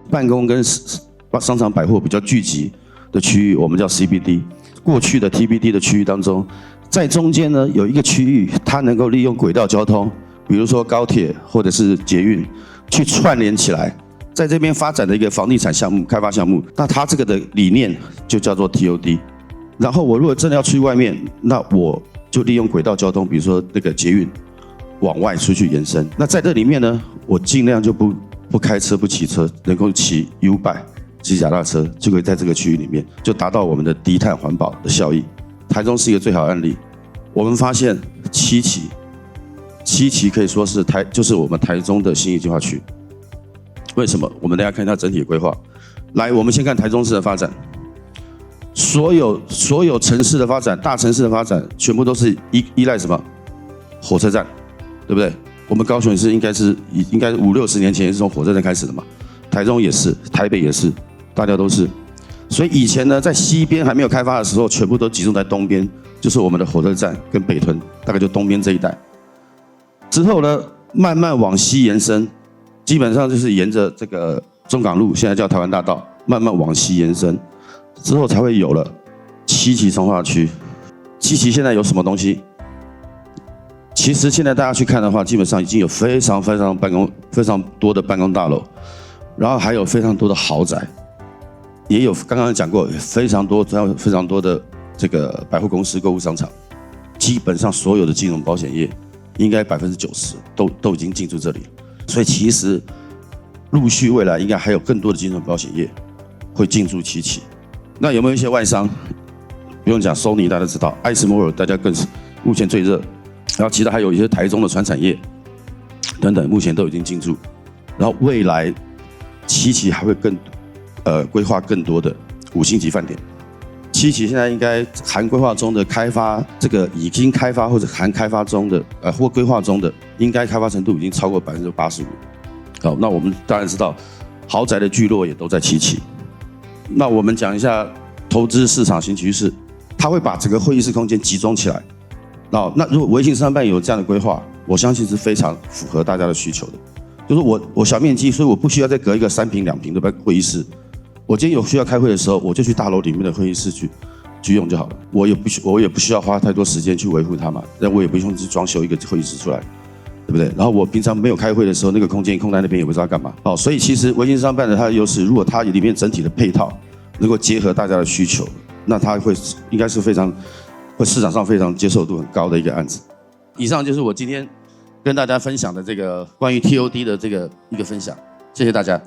办公跟商场百货比较聚集的区域，我们叫 CBD。过去的 TBD 的区域当中，在中间呢有一个区域，它能够利用轨道交通，比如说高铁或者是捷运，去串联起来，在这边发展的一个房地产项目、开发项目。那它这个的理念就叫做 TOD。然后我如果真的要去外面，那我就利用轨道交通，比如说那个捷运往外出去延伸。那在这里面呢，我尽量就不开车、不骑车，能够骑 U-Bike、骑脚踏车，就可以在这个区域里面就达到我们的低碳环保的效益。台中是一个最好的案例。我们发现七期可以说是就是我们台中的信义计划区。为什么？我们大家看一下整体的规划。来，我们先看台中市的发展。所有城市的发展，大城市的发展，全部都是依赖什么？火车站，对不对？我们高雄市应该5-60年前也是从火车站开始的嘛，台中也是，台北也是，大家都是。所以以前呢，在西边还没有开发的时候，全部都集中在东边，就是我们的火车站跟北屯，大概就东边这一带。之后呢，慢慢往西延伸，基本上就是沿着这个中港路，现在叫台湾大道，慢慢往西延伸。之后才会有了7期重划区。7期现在有什么东西？其实现在大家去看的话，基本上已经有非常多的办公大楼，然后还有非常多的豪宅，也有刚刚讲过非常多的这个百货公司、购物商场，基本上所有的金融保险业应该90%都已经进驻这里，所以其实陆续未来应该还有更多的金融保险业会进驻7期。那有没有一些外商？不用讲 ，Sony 大家知道，艾斯摩尔大家更是目前最热，然后其他还有一些台中的传产业等等，目前都已经进驻。然后未来7期还会规划更多的5星级饭店。7期现在应该含规划中的开发，这个已经开发或者含开发中的或规划中的，应该开发程度已经超过85%。好，那我们当然知道，豪宅的聚落也都在7期。那我们讲一下投资市场新趋势，它会把整个会议室空间集中起来。那如果微型商办有这样的规划，我相信是非常符合大家的需求的。就是我小面积，所以我不需要再隔一个3坪2坪的会议室。我今天有需要开会的时候，我就去大楼里面的会议室去用就好了。我也不需要花太多时间去维护它嘛，那我也不用去装修一个会议室出来，对不对？然后我平常没有开会的时候，那个空间空在那边也不知道干嘛。所以其实微型商办的它的优势，如果它里面整体的配套能够结合大家的需求，那它应该是市场上非常接受度很高的一个案子。以上就是我今天跟大家分享的这个关于 TOD 的这个一个分享，谢谢大家。